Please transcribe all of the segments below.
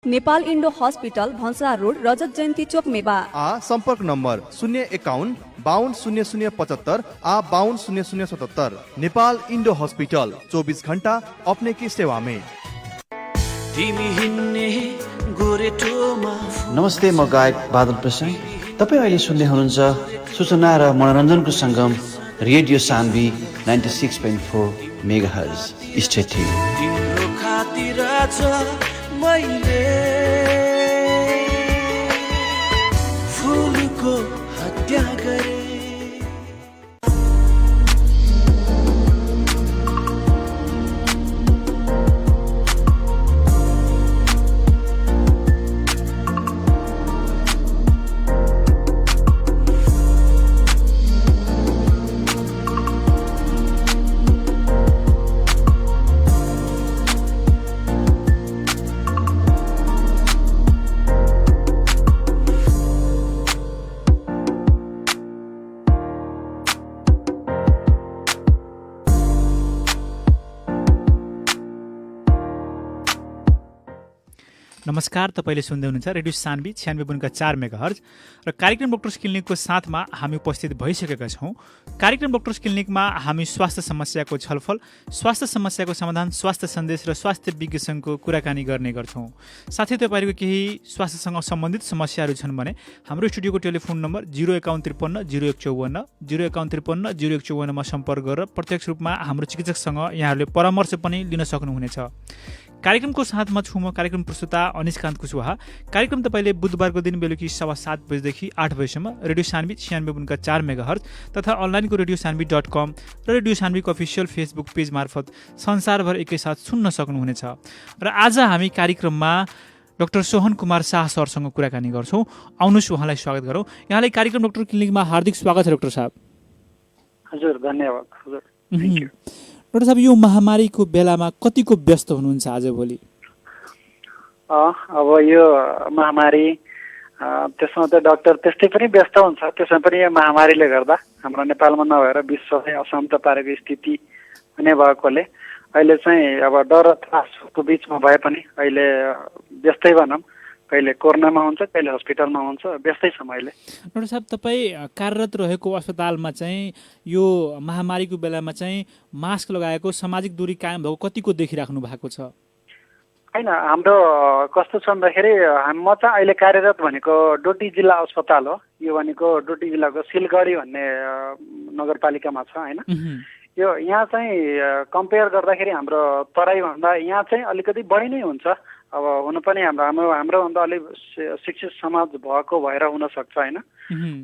Nepal Indo hospital भंसरा road रजत जयन्ती चोक मेवा। संपर्क number 051 520075 520077। Nepal Indo hospital 24 घण्टा अपने की सेवा में। नमस्ते, म गायक बादल प्रसाद। तपाईँ अहिले सुन्दै हुनुहुन्छ सूचना र मनोरञ्जनको सङ्गम radio Sanvi 96.4 megahertz. Stay tuned. मैले फुलको हत्या गरे। नमस्कार, तपाईले सुन्दै हुनुहुन्छ रेडियो सान्वी 96.4 मेगाहर्ज र कार्यक्रम डाक्टर्स क्लिनिकको साथमा हामी उपस्थित भइसकेका छौँ। कार्यक्रम डाक्टर्स क्लिनिकमा हामी स्वास्थ्य समस्याको छलफल, स्वास्थ्य समस्याको समाधान, स्वास्थ्य सन्देश र स्वास्थ्य विज्ञसँगको कुराकानी गर्ने गर्छौँ। साथै तपाईहरूको केही स्वास्थ्यसँग सम्बन्धित समस्याहरू छन् भने हाम्रो स्टुडियोको टेलिफोन नम्बर 0153 0154 0153 0154 मा सम्पर्क गरेर प्रत्यक्ष रूपमा हाम्रो चिकित्सकसँग यहाँहरूले परामर्श पनि लिन सक्नुहुनेछ। कार्यक्रमको साथमा छु म कार्यक्रम प्रस्तुता अनिशकान्त कुशवाहा। कार्यक्रम तपाईले बुधबारको दिन बेलुकी 7:15 बजेदेखि 8 बजेसम्म रेडियो सान्वी 96.4 मेगाहर्ज तथा अनलाइनको radiosanvi.com र रेडियो सान्वीको अफिसियल फेसबुक पेज मार्फत संसारभर एकैसाथ सुन्न सक्नुहुनेछ। र आज हामी कार्यक्रममा डाक्टर सोहन कुमार शाह सरसँग कुराकानी गर्छौँ। आउनुहोस् उहाँलाई स्वागत गरौँ। यहाँलाई कार्यक्रम डाक्टर क्लिनिकमा हार्दिक स्वागत छ डाक्टर साहब। हजुर, धन्यवाद। हजुर, थ्याङ्क यू। डाक्टर साहब, यो महामारीको बेलामा कतिको व्यस्त हुनुहुन्छ आजभोलि? अब यो महामारी त्यसमा त डाक्टर त्यस्तै पनि व्यस्त हुन्छ। त्यसमा पनि यो महामारीले गर्दा हाम्रो नेपालमा नभएर विश्वमै अशान्त पारेको स्थिति हुने भएकोले अहिले चाहिँ अब डर र त्रासको बिचमा भए पनि अहिले व्यस्तै भनौँ। कहिले कोरोनामा हुन्छ, कहिले हस्पिटलमा हुन्छ, व्यस्तै छौँ अहिले। डाक्टर साहब, तपाईँ कार्यरत रहेको अस्पतालमा चाहिँ यो महामारीको बेलामा चाहिँ मास्क लगाएको, सामाजिक दूरी कायम भएको कतिको देखिराख्नु भएको छ? होइन, हाम्रो कस्तो छ भन्दाखेरि म चाहिँ अहिले कार्यरत भनेको डोटी जिल्ला अस्पताल हो। यो भनेको डोटी जिल्लाको सिलगढी भन्ने नगरपालिकामा छ होइन। यो यहाँ चाहिँ कम्पेयर गर्दाखेरि हाम्रो तराईभन्दा यहाँ चाहिँ अलिकति बढी नै हुन्छ। अब हुनु पनि हाम्रोभन्दा अलिक शिक्षित समाज भएको भएर हुनसक्छ होइन।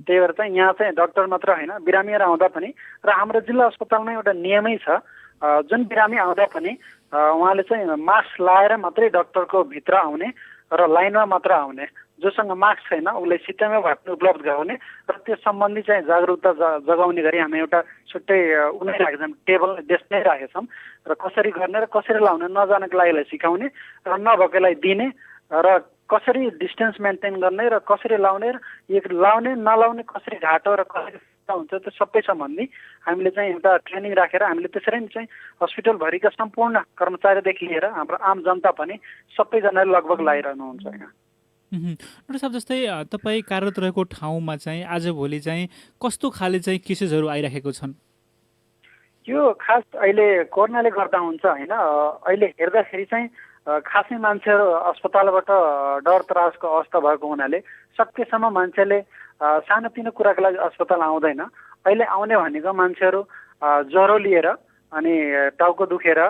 त्यही भएर चाहिँ यहाँ चाहिँ डाक्टर मात्र होइन, बिरामीहरू आउँदा पनि र हाम्रो जिल्ला अस्पतालमा एउटा नियमै छ, जुन बिरामी आउँदा पनि उहाँले चाहिँ मास्क लाएर मात्रै डाक्टरको भित्र आउने र लाइनमा मात्र आउने। जोसँग मास्क छैन उसले सित्तैमा भए पनि उपलब्ध गराउने र त्यो सम्बन्धी चाहिँ जागरुकता जगाउने गरी हामी एउटा छुट्टै उनी राखेछौँ, टेबल डेस्क नै राखेछौँ र कसरी गर्ने र कसरी लाउने नजानेको लागिलाई सिकाउने र नभएकोलाई दिने र कसरी डिस्टेन्स मेन्टेन गर्ने र कसरी लाउने र लाउने नलाउने कसरी घाटो र कसरी हुन्छ त्यो सबै सम्बन्धी हामीले चाहिँ एउटा ट्रेनिङ राखेर हामीले त्यसरी नै चाहिँ हस्पिटलभरिका सम्पूर्ण कर्मचारीदेखि लिएर हाम्रो आम जनता पनि सबैजनाले लगभग लगाइरहनुहुन्छ यहाँ। डाक्टर साहब, जस्तै तपाईँ कार्यरत रहेको ठाउँमा चाहिँ आजभोलि चाहिँ कस्तो खाले चाहिँ केसेसहरू आइराखेको छन्? यो खास अहिले कोरोनाले गर्दा हुन्छ होइन। अहिले हेर्दाखेरि चाहिँ खासै मान्छेहरू अस्पतालबाट डर त्रासको अवस्था भएको हुनाले सकेसम्म मान्छेले सानोतिनो कुराको लागि अस्पताल आउँदैन। अहिले आउने भनेको मान्छेहरू ज्वरो लिएर अनि टाउको दुखेर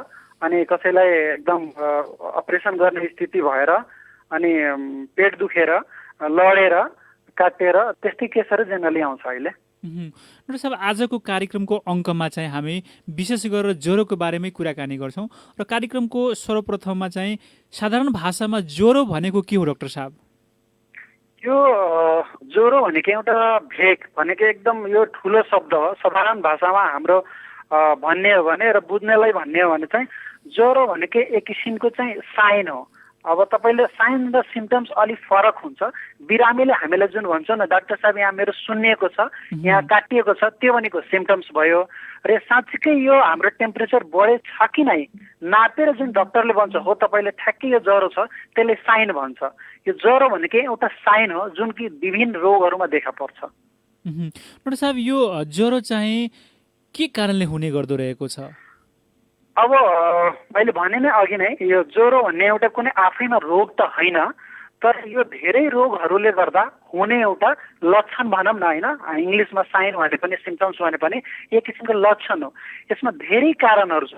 अनि कसैलाई एकदम अपरेसन गर्ने स्थिति भएर अनि पेट दुखेर लडेर काटेर त्यस्तै केसहरू जेनरली आउँछ अहिले। डाक्टर साहब, आजको कार्यक्रमको अङ्कमा चाहिँ हामी विशेष गरेर ज्वरोको बारेमै कुराकानी गर्छौँ र कार्यक्रमको सर्वप्रथममा चाहिँ साधारण भाषामा ज्वरो भनेको के हो डाक्टर साहब? यो ज्वरो भनेको एउटा भेग भनेको एकदम यो ठुलो शब्द हो। साधारण भाषामा हाम्रो भन्ने हो भने र बुझ्नेलाई भन्ने हो भने चाहिँ ज्वरो भनेको एक किसिमको चाहिँ साइन हो। अब तपाईँले साइन र सिम्टम्स अलिक फरक हुन्छ। बिरामीले हामीलाई जुन भन्छ न डाक्टर साहब यहाँ मेरो सुन्निएको छ, यहाँ काटिएको छ, त्यो भनेको सिम्टम्स भयो। र साँच्चीकै यो हाम्रो टेम्परेचर बढे छ कि नै नापेर जुन डक्टरले भन्छ हो तपाईँले ठ्याक्कै यो ज्वरो छ, त्यसले साइन भन्छ। यो ज्वरो भनेकै एउटा साइन हो जुन कि विभिन्न रोगहरूमा देखा पर्छ। डाक्टर साहब यो ज्वरो चाहिँ के कारणले हुने गर्दो रहेको छ? अब मैले भने नै अघि नै यो ज्वरो भन्ने एउटा कुनै आफैमा रोग त होइन, तर यो धेरै रोगहरूले गर्दा हुने एउटा लक्षण भनौँ न होइन, इङ्ग्लिसमा साइन भने पनि सिम्टम्स भने पनि एक किसिमको लक्षण हो। यसमा धेरै कारणहरू छ।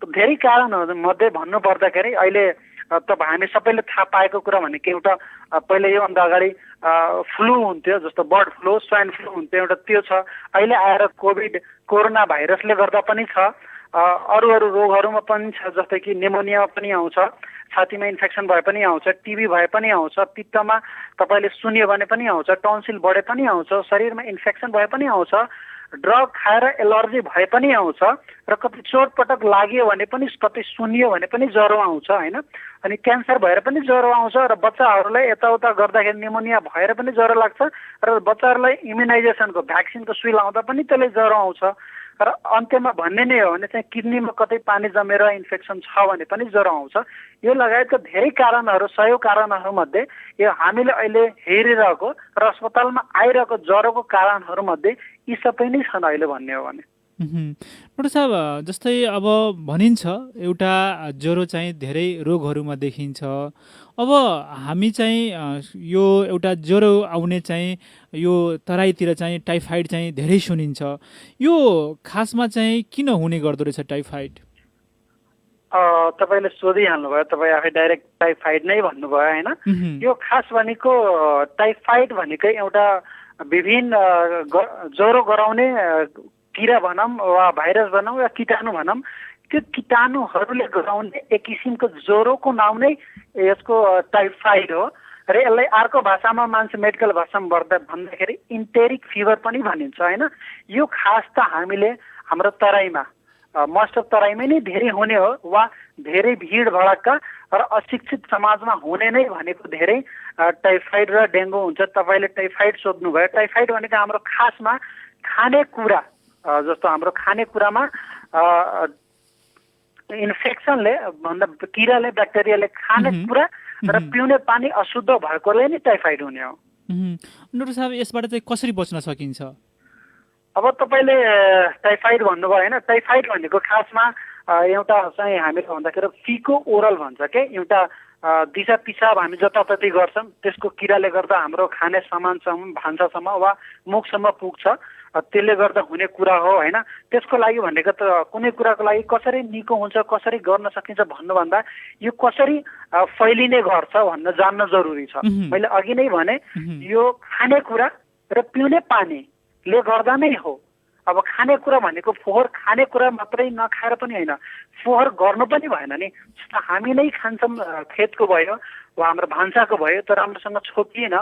धेरै कारणहरू मध्ये भन्नुपर्दाखेरि अहिले हामी सबैले थाहा पाएको कुरा भनेको एउटा पहिले योभन्दा अगाडि फ्लू हुन्थ्यो, जस्तो बर्ड फ्लू, स्वाइन फ्लू हुन्थ्यो, एउटा त्यो छ। अहिले आएर कोरोना भाइरसले गर्दा पनि छ। अरू रोगहरूमा पनि छ, जस्तै कि निमोनिया पनि आउँछ, छातीमा इन्फेक्सन भए पनि आउँछ, टिबी भए पनि आउँछ, पित्तमा तपाईँले सुन्यो भने पनि आउँछ, टन्सिल बढे पनि आउँछ, शरीरमा इन्फेक्सन भए पनि आउँछ, ड्रग खाएर एलर्जी भए पनि आउँछ, र कति चोटपटक लाग्यो भने पनि, कतै सुन्यो भने पनि ज्वरो आउँछ होइन। अनि क्यान्सर भएर पनि ज्वरो आउँछ, र बच्चाहरूलाई यताउता गर्दाखेरि निमोनिया भएर पनि ज्वरो लाग्छ, र बच्चाहरूलाई इम्युनाइजेसनको भ्याक्सिनको सुई लाउँदा पनि त्यसले ज्वरो आउँछ। र अन्त्यमा भन्ने नै हो भने चाहिँ किडनीमा कतै पानी जमेर इन्फेक्सन छ भने पनि ज्वरो आउँछ। यो लगायतका धेरै कारणहरू, 100 कारणहरूमध्ये यो हामीले अहिले हेरिरहेको र अस्पतालमा आइरहेको ज्वरोको कारणहरूमध्ये यी सबै नै छन् अहिले भन्ने हो भने। डाक्टर साहब जस्तै अब भनिन्छ एउटा ज्वरो चाहिँ धेरै रोगहरूमा देखिन्छ। अब हामी चाहिँ यो एउटा ज्वरो आउने चाहिँ यो तराईतिर चाहिँ टाइफाइड चाहिँ धेरै सुनिन्छ। यो खासमा चाहिँ किन हुने गर्दो रहेछ टाइफाइड? तपाईँले सोधिहाल्नुभयो, तपाईँ आफै डाइरेक्ट टाइफाइड नै भन्नुभयो होइन। यो खास भनेको टाइफाइड भनेकै एउटा विभिन्न ज्वरो गराउने किरा भनौँ वा भाइरस भनौँ या कीटाणु भनौँ, त्यो कीटाणुहरूले गराउने एक किसिमको ज्वरोको नाम नै यसको टाइफाइड हो। र यसलाई अर्को भाषामा मान्छे मेडिकल भाषामा भन्दाखेरि इन्टेरिक फिभर पनि भनिन्छ होइन। यो खास त हामीले हाम्रो तराईमा मोस्ट अफ तराईमै नै धेरै हुने हो, वा धेरै भिड भडक्का र अशिक्षित समाजमा हुने नै भनेको धेरै टाइफाइड र डेङ्गु हुन्छ। तपाईँले टाइफाइड सोध्नुभयो। टाइफाइड भनेको हाम्रो खासमा खानेकुरा, जस्तो हाम्रो खानेकुरामा इन्फेक्सनले भन्दा किराले ब्याक्टेरियाले खानेकुरा र पिउने पानी अशुद्ध भएकोले नै टाइफाइड हुने हो। डाक्टर साहब यसबाट चाहिँ कसरी बच्न सकिन्छ? अब तपाईँले टाइफाइड भन्नुभयो होइन। टाइफाइड भनेको खासमा एउटा चाहिँ हामीले भन्दाखेरि फिको ओरल भन्छ के, एउटा दिशा पिसाब हामी जताततै गर्छौँ, त्यसको किराले गर्दा हाम्रो खाने सामानसम्म, भान्सासम्म वा मुखसम्म पुग्छ, त्यसले गर्दा हुने कुरा हो होइन। त्यसको लागि भनेको त कुनै कुराको लागि कसरी निको हुन्छ, कसरी गर्न सकिन्छ भन्नुभन्दा यो कसरी फैलिने गर्छ भन्न जान्न जरुरी छ। मैले अघि नै भने यो खानेकुरा र पिउने पानीले गर्दा नै हो। अब खानेकुरा भनेको फोहोर खानेकुरा मात्रै नखाएर पनि होइन, फोहोर गर्नु पनि भएन नि। जस्तो हामी नै खान्छौँ, खेतको भयो वा हाम्रो भान्साको भयो, तर राम्रोसँग छोपिएन,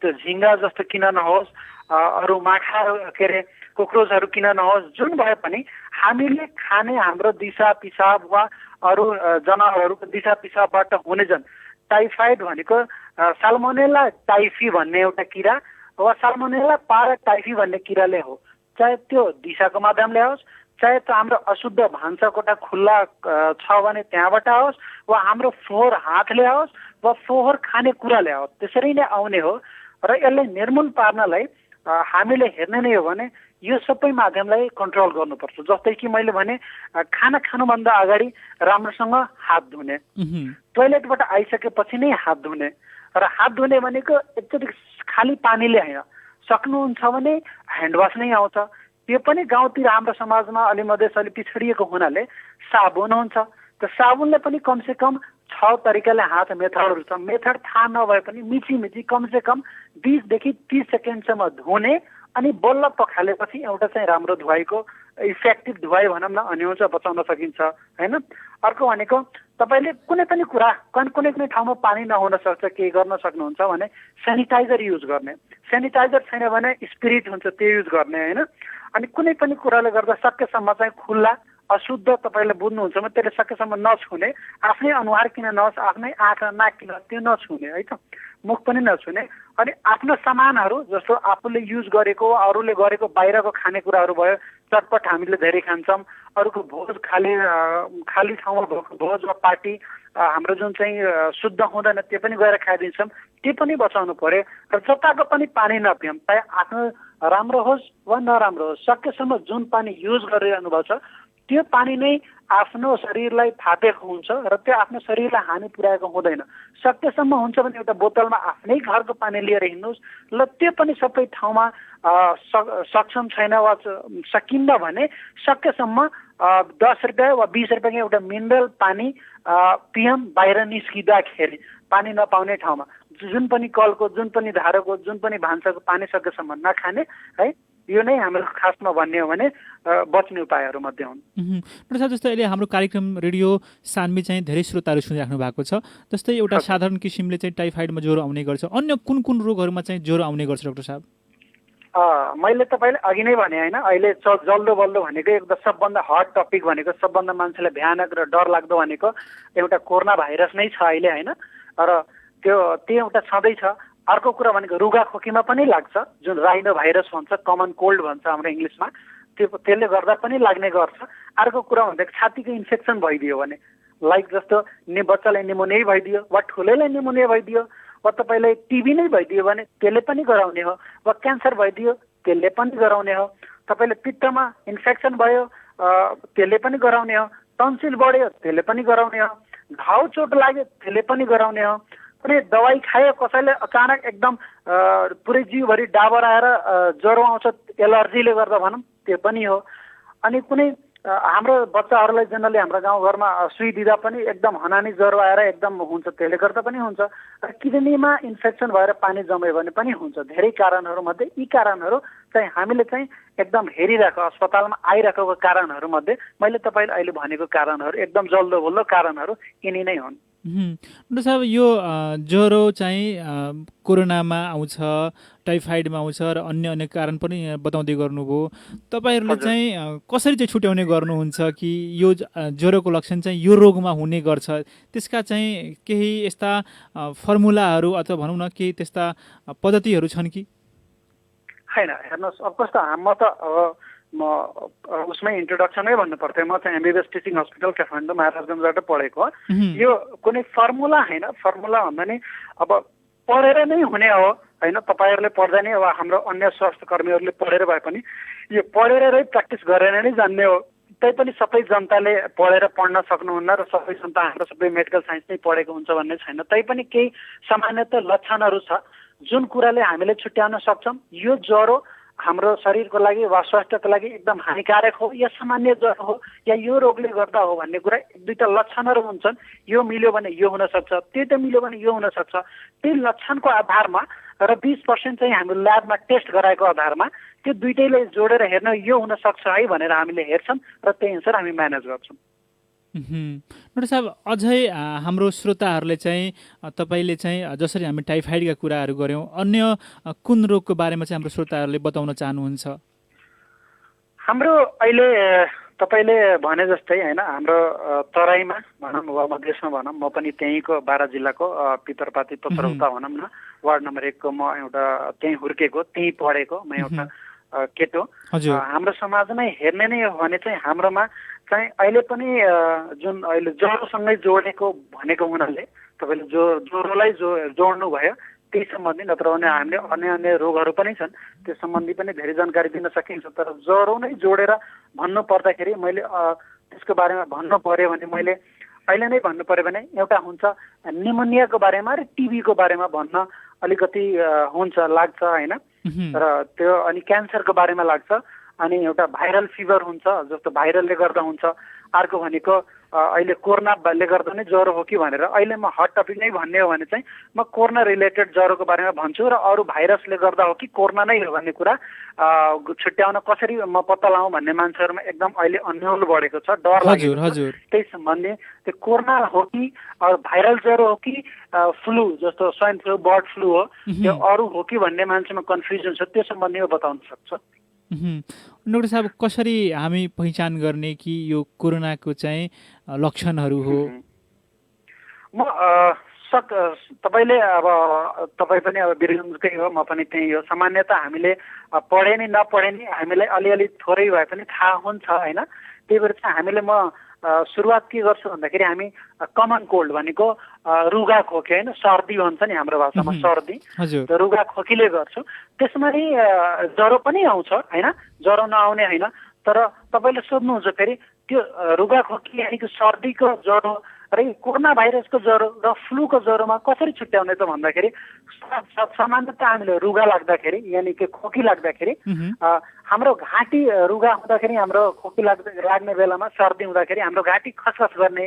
त्यो झिङ्गा जस्तो किन नहोस्, अरू माछा के अरे कोक्रोचहरू किन नहोस्, जुन भए पनि हामीले खाने हाम्रो दिशा पिसाब वा अरू जनावरहरूको दिशा पिसाबबाट हुने जुन टाइफाइड भनेको साल्मोनेला टाइफी भन्ने एउटा किरा वा साल्मोनेला पाराटाइफी भन्ने किराले हो। चाहे त्यो दिशाको माध्यमले होस्, चाहे त्यो हाम्रो अशुद्ध भान्साकोठा खुल्ला छ भने त्यहाँबाट आओस्, वा हाम्रो फोहोर हातले आओस् वा फोहोर खाने कुराले आओस्, त्यसरी नै आउने हो। र यसलाई निर्मूल पार्नलाई हामीले हेर्ने नै हो भने यो सबै माध्यमलाई कन्ट्रोल गर्नुपर्छ। जस्तै कि मैले भने खाना खानुभन्दा अगाडि राम्रोसँग हात धुने, टोइलेटबाट आइसकेपछि नै हात धुने। र हात धुने भनेको एकचोटि खाली पानीले होइन, सक्नुहुन्छ भने ह्यान्डवास नै आउँछ। त्यो पनि गाउँतिर हाम्रो समाजमा अलि मधेस अलि पिछडिएको हुनाले साबुन हुन्छ। त्यो साबुनले पनि कमसेकम 6 तरिकाले हात मेथडहरू छ। मेथड थाहा नभए पनि मिची कमसे कम 20 देखि 30 सेकेन्डसम्म धुने, अनि बल्ल पखालेपछि एउटा चाहिँ राम्रो धुवाईको इफेक्टिभ धुवाई भनौँ न, अनि हुन्छ बचाउन सकिन्छ होइन। अर्को भनेको तपाईँले कुनै पनि कुरा कुनै ठाउँमा पानी नहुन सक्छ, केही गर्न सक्नुहुन्छ भने सेनिटाइजर युज गर्ने। सेनिटाइजर छैन भने स्पिरिट हुन्छ, त्यो युज गर्ने होइन। अनि कुनै पनि कुराले गर्दा सकेसम्म चाहिँ खुल्ला अशुद्ध तपाईँले बुझ्नुहुन्छ भने त्यसले सकेसम्म नछुने, आफ्नै अनुहार किन नहोस्, आफ्नै आँखा नाक किन त्यो नछुने है त, मुख पनि नछुने। अनि आफ्नो सामानहरू जस्तो आफूले युज गरेको अरूले गरेको बाहिरको खानेकुराहरू भयो, चटपट हामीले धेरै खान्छौँ, अरूको भोज खाली ठाउँमा भएको भोज वा पार्टी हाम्रो जुन चाहिँ शुद्ध हुँदैन त्यो पनि गएर खाइदिन्छौँ, त्यो पनि बचाउनु पर्यो। र जताको पनि पानी नपियौँ, चाहे आफ्नो राम्रो होस् वा नराम्रो होस्, सकेसम्म जुन पानी युज गरिरहनु भएको छ त्यो पानी नै आफ्नो शरीरलाई फापेको हुन्छ र त्यो आफ्नो शरीरलाई हानि पुर्याएको हुँदैन। सकेसम्म हुन्छ भने एउटा बोतलमा आफ्नै घरको पानी लिएर हिँड्नुहोस्, ल त्यो पनि सबै ठाउँमा सक्षम छैन वा सकिन्न भने सकेसम्म 10 रुपियाँ वा 20 रुपियाँको एउटा मिनरल पानी पियौँ बाहिर निस्किँदाखेरि, पानी नपाउने ठाउँमा जुन पनि कलको, जुन पनि धाराको, जुन पनि भान्साको पानी सकेसम्म नखाने है। यो नै हाम्रो खासमा भन्ने हो भने बच्ने उपायहरू मध्ये हुन्। प्रसाद, जस्तै अहिले हाम्रो कार्यक्रम रेडियो सानवी चाहिँ धेरै श्रोताहरू सुनिराख्नु भएको छ। जस्तै एउटा साधारण किसिमले चाहिँ टाइफाइडमा ज्वरो आउने गर्छ, अन्य कुन कुन रोगहरूमा चाहिँ ज्वरो आउने गर्छ डाक्टर साहब? मैले तपाईँले अघि नै भने होइन, अहिले जल्दो बल्दो भनेको एकदम सबभन्दा हट टपिक भनेको, सबभन्दा मान्छेलाई भयानक र डर लाग्दो भनेको एउटा कोरोना भाइरस नै छ अहिले होइन। र त्यो एउटा छँदैछ। अर्को कुरा भनेको रुगा खोकीमा पनि लाग्छ, जुन राइनो भाइरस भन्छ, कमन कोल्ड भन्छ हाम्रो इङ्ग्लिसमा, त्यसले गर्दा पनि लाग्ने गर्छ। अर्को कुरा भनेको छातीको इन्फेक्सन भइदियो भने, लाइक जस्तो बच्चालाई निमोनिया भइदियो वा ठुलैलाई निमोनिया भइदियो वा तपाईँलाई टिबी नै भइदियो भने त्यसले पनि गराउने हो, वा क्यान्सर भइदियो त्यसले पनि गराउने हो, तपाईँले पित्तमा इन्फेक्सन भयो त्यसले पनि गराउने हो, टन्सिल बढ्यो त्यसले पनि गराउने हो, घाउ चोट लाग्यो त्यसले पनि गराउने हो, कुनै दवाई खायो कसैले अचानक एकदम पुरै जिउभरि डाबर आएर ज्वरो आउँछ एलर्जीले गर्दा भनौँ त्यो पनि हो। अनि कुनै हाम्रो बच्चाहरूलाई जनरली हाम्रो गाउँघरमा सुई दिँदा पनि एकदम हनानी ज्वरो आएर एकदम हुन्छ, त्यसले गर्दा पनि हुन्छ। र किडनीमा इन्फेक्सन भएर पानी जम्यो भने पनि हुन्छ। धेरै कारणहरूमध्ये यी कारणहरू चाहिँ हामीले चाहिँ एकदम हेरिरहेको, अस्पतालमा आइरहेको कारणहरूमध्ये मैले तपाईँले अहिले भनेको कारणहरू एकदम जल्दो बल्दो कारणहरू यिनी नै हुन्। डाक्टर साहब, यो ज्वरो चाहिँ कोरोनामा आउँछ, टाइफाइडमा आउँछ र अन्य अन्य कारण पनि बताउँदै गर्नुभयो। तपाईँहरूले चाहिँ कसरी चाहिँ छुट्याउने गर्नुहुन्छ कि यो ज्वरोको लक्षण चाहिँ यो रोगमा हुने गर्छ, त्यसका चाहिँ केही यस्ता फर्मुलाहरू अथवा भनौँ न केही त्यस्ता पद्धतिहरू छन् कि? होइन, हेर्नुहोस्, अफकोर्स त म उसमै इन्ट्रोडक्सनै भन्नु पर्थ्यो। म चाहिँ एमबिबिएस टिचिङ हस्पिटल काठमाडौँ महाराजगञ्जबाट पढेको। यो कुनै फर्मुला होइन, फर्मुला भन्दा नि अब पढेर नै हुने हो होइन। तपाईँहरूले पढ्दा नै वा हाम्रो अन्य स्वास्थ्य कर्मीहरूले पढेर भए पनि यो पढेरै प्र्याक्टिस गरेर नै जान्ने हो। तैपनि सबै जनताले पढ्न सक्नुहुन्न र सबै जनता हाम्रो सबै मेडिकल साइन्स नै पढेको हुन्छ भन्ने छैन। तैपनि केही सामान्यतः लक्षणहरू छ जुन कुराले हामीले छुट्याउन सक्छौँ यो ज्वरो हाम्रो शरीरको लागि वा स्वास्थ्यको लागि एकदम हानिकारक हो या सामान्य ज्वरो हो या यो रोगले गर्दा हो भन्ने कुरा एक दुईटा लक्षणहरू हुन्छन्। यो मिल्यो भने यो हुनसक्छ, त्यो मिल्यो भने यो हुनसक्छ। त्यही लक्षणको आधारमा र 20% चाहिँ हाम्रो ल्याबमा टेस्ट गराएको आधारमा त्यो दुइटैले जोडेर हेर्न यो हुनसक्छ है भनेर हामीले हेर्छौँ र त्यही अनुसार हामी म्यानेज गर्छौँ। डाक्टर साहब, अझै हाम्रो श्रोताहरूले चाहिँ तपाईँले चाहिँ जसरी हामी टाइफाइडका कुराहरू गऱ्यौँ, अन्य कुन रोगको बारेमा चाहिँ हाम्रो श्रोताहरूले बताउन चाहनुहुन्छ? हाम्रो अहिले तपाईँले भने जस्तै होइन, हाम्रो तराईमा भनौँ वा मधेसमा भनौँ, म पनि त्यहीँको बारा जिल्लाको पितरपाती पचरौता भनौँ न, वार्ड नम्बर 1 को म एउटा त्यहीँ हुर्केको, त्यहीँ पढेको म एउटा केटो। हाम्रो समाजमै हेर्ने नै हो भने चाहिँ हाम्रोमा चाहिँ अहिले पनि जुन अहिले ज्वरोसँगै जोडेको भनेको हुनाले तपाईँले ज्वरोलाई जोड्नु भयो त्यही सम्बन्धी, नत्र भने हामीले अन्य अन्य रोगहरू पनि छन् त्यो सम्बन्धी पनि धेरै जानकारी दिन सकिन्छ। तर ज्वरो नै जोडेर भन्नु पर्दाखेरि मैले त्यसको बारेमा भन्नु पर्यो भने मैले अहिले नै भन्नु पर्यो भने एउटा हुन्छ निमोनियाको बारेमा र टिबीको बारेमा भन्न अलिकति हुन्छ लाग्छ होइन, र त्यो अनि क्यान्सरको बारेमा लाग्छ। अनि एउटा भाइरल फिभर हुन्छ जस्तो भाइरलले गर्दा हुन्छ। अर्को भनेको अहिले कोरोनाले गर्दा नै ज्वरो हो कि भनेर अहिले म हट टपिक नै भन्ने हो भने चाहिँ म कोरोना रिलेटेड ज्वरोको बारेमा भन्छु र अरू भाइरसले गर्दा हो कि कोरोना नै हो भन्ने कुरा छुट्याउन कसरी म पत्ता लगाउँ भन्ने मान्छेहरूमा एकदम अहिले अन्यल बढेको छ, डर लागेको छ। त्यही सम्बन्धी त्यो कोरोना हो कि भाइरल ज्वरो हो कि फ्लू जस्तो स्वाइन फ्लू, बर्ड फ्लू हो, त्यो अरू हो कि भन्ने मान्छेमा कन्फ्युजन छ, त्यो सम्बन्धीमा बताउन सक्छ। डाक्टर साहब कसरी हामी पहिचान गर्ने कि यो कोरोनाको चाहिँ लक्षणहरू हो? म तपाईँले अब तपाईँ पनि अब वीरगन्जकै हो, म पनि त्यही हो। सामान्यतः हामीले पढे नि नपढे नि हामीलाई अलिअलि थोरै भए पनि थाहा हुन्छ होइन। त्यही भएर चाहिँ हामीले म सुरुवात के गर्छु भन्दाखेरि हामी कमन कोल्ड भनेको रुगा खोकी होइन, सर्दी भन्छ नि हाम्रो भाषामा, सर्दी रुगा खोकीले गर्छु। त्यसमा नि ज्वरो पनि आउँछ होइन, ज्वरो नआउने होइन। तर तपाईँले सोध्नुहुन्छ फेरि त्यो रुगा खोकी यानि कि सर्दीको ज्वरो र कोरोना भाइरसको ज्वरो र फ्लूको ज्वरोमा कसरी छुट्याउने त भन्दाखेरि सामान्यतः हामीले रुगा लाग्दाखेरि यानि कि खोकी लाग्दाखेरि हाम्रो घाँटी रुगा हुँदाखेरि हाम्रो खोकी लाग्ने बेलामा सर्दी हुँदाखेरि हाम्रो घाँटी खसखस गर्ने,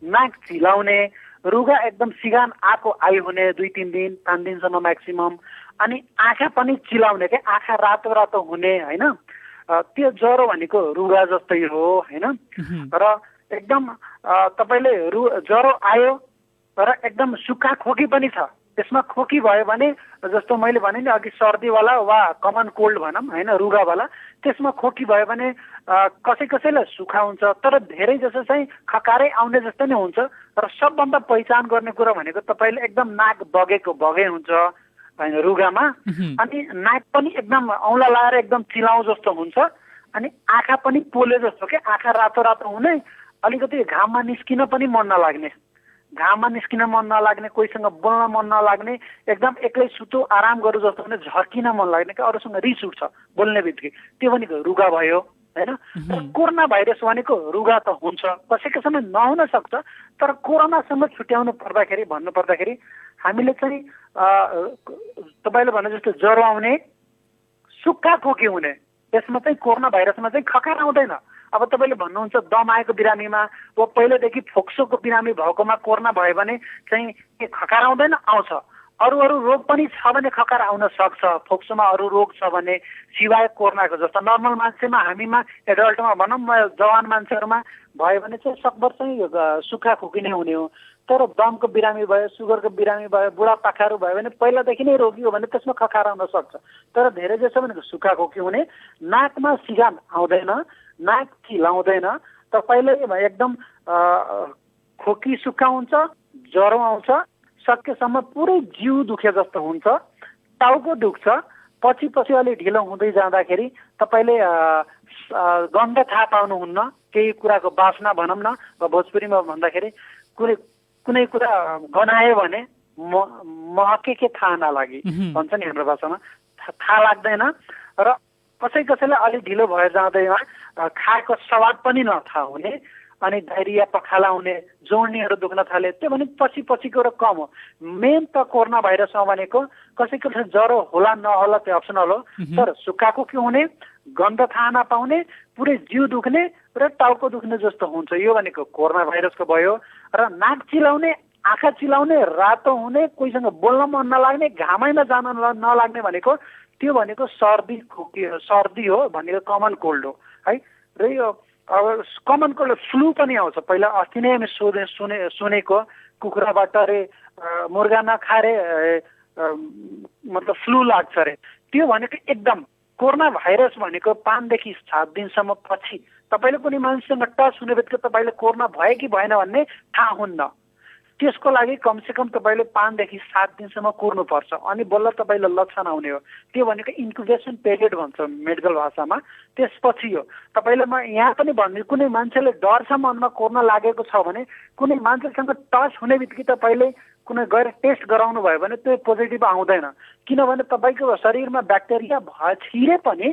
नाक चिलाउने, रुगा एकदम सिगान आइ हुने 2-3 दिन 5 दिनसम्म म्याक्सिमम, अनि आँखा पनि चिलाउने के आँखा रातो रातो हुने होइन। त्यो ज्वरो भनेको रुगा जस्तै हो होइन। र एकदम तपाईँले ज्वरो आयो र एकदम सुक्खा खोकी पनि छ, त्यसमा खोकी भयो भने जस्तो मैले भने नि अघि सर्दीवाला वा कमन कोल्ड भनौँ होइन, रुगावाला, त्यसमा खोकी भयो भने कसैलाई सुक्खा हुन्छ, तर धेरै जसो चाहिँ खकारै आउने जस्तो नै हुन्छ। र सबभन्दा पहिचान गर्ने कुरा भनेको तपाईँले एकदम नाक बगै हुन्छ होइन रुगामा, अनि नाक पनि एकदम औँला लाएर एकदम चिलाउ जस्तो हुन्छ, अनि आँखा पनि पोले जस्तो के आँखा रातो रातो हुने, अलिकति घाममा निस्किन पनि मन नलाग्ने, कोहीसँग बोल्न मन नलाग्ने, एकदम एक्लै सुतो आराम गरौँ जस्तो भने झर्किन मन लाग्ने कि अरूसँग रिस उठ्छ बोल्ने बित्तिकै, त्यो भनेको रुगा भयो होइन। कोरोना भाइरस भनेको रुगा त हुन्छ, कसैको समय नहुन सक्छ, तर कोरोनासँग छुट्याउनु पर्दाखेरि भन्नुपर्दाखेरि हामीले चाहिँ तपाईँले भने जस्तो ज्वरो आउने, सुक्खा खोकी हुने, त्यसमा चाहिँ कोरोना भाइरसमा चाहिँ खकार आउँदैन। अब तपाईँले भन्नुहुन्छ दम आएको बिरामीमा वा पहिलेदेखि फोक्सोको बिरामी भएकोमा कोरोना भयो भने चाहिँ के खकार आउँदैन? आउँछ। अरू रोग पनि छ भने खकार आउन सक्छ, फोक्सोमा अरू रोग छ भने, सिवाय कोरोनाको जस्तो नर्मल मान्छेमा, हामीमा एडल्टमा भनौँ जवान मान्छेहरूमा भयो भने चाहिँ सकभर चाहिँ सुक्खा खोकी नै हुने हो। तर दमको बिरामी भयो, सुगरको बिरामी भयो, बुढापाकाहरू भयो भने पहिलादेखि नै रोगी हो भने त्यसमा खकार आउन सक्छ। तर धेरै जसो भनेको सुक्खा खोकी हुने, नाकमा सिगान आउँदैन, नाक चिलाउँदैन, तपाईँले एकदम खोकी सुक्खा हुन्छ, ज्वरो आउँछ, सकेसम्म पुरै जिउ दुखे जस्तो हुन्छ, टाउको दुख्छ, पछि अलि ढिलो हुँदै जाँदाखेरि तपाईँले गन्ध थाहा पाउनुहुन्न, केही कुराको बासना भनौँ न, भोजपुरीमा भन्दाखेरि कुनै कुरा गनायो भने महके थाहा नलागे भन्छ नि हाम्रो भाषामा, थाहा लाग्दैन। र कसैलाई अलि ढिलो भएर जाँदैमा खाएको स्वाद पनि नथाहा हुने, अनि डायरिया पखाला हुने, जोड्नीहरू दुख्न थाले, त्यो भने पछिको र कम हो। मेन त कोरोना भाइरसमा भनेको कसैको ज्वरो होला नहोला त्यो अप्सनल हो, तर सुक्खाको के हुने, गन्ध थाहा नपाउने, पुरै जिउ दुख्ने र टाउको दुख्ने जस्तो हुन्छ, यो भनेको कोरोना भाइरसको भयो। र नाक चिलाउने, आँखा चिलाउने, रातो हुने, कोहीसँग बोल्न मन नलाग्ने, घामैमा जान नलाग्ने भनेको त्यो भनेको सर्दी हो भनेको कमन कोल्ड हो है। र यो अब कमन कोल्ड फ्लू पनि आउँछ। पहिला अस्ति नै हामी सुनेको कुखुराबाट अरे मुर्गा नखाएर मतलब फ्लू लाग्छ अरे, त्यो भनेको एकदम कोरोना भाइरस भनेको 5 देखि 7 दिनसम्म पछि तपाईँले कुनै मान्छेसँग टच हुने बित्तिकै तपाईँले कोरोना भयो कि भएन भन्ने थाहा हुन्न। त्यसको लागि कमसेकम तपाईँले 5 देखि 7 दिनसम्म कुर्नुपर्छ, अनि बल्ल तपाईँले लक्षण आउने हो। त्यो भनेको इन्क्युबेसन पिरियड भन्छ मेडिकल भाषामा। त्यसपछि हो तपाईँले, म यहाँ पनि भन्छु, कुनै मान्छेले डर छ मनमा कोरोना लागेको छ भने कुनै मान्छेसँग टच हुने बित्तिकै तपाईँले कुनै गएर टेस्ट गराउनु भयो भने त्यो पोजिटिभ आउँदैन, किनभने तपाईँको शरीरमा ब्याक्टेरिया छिरे पनि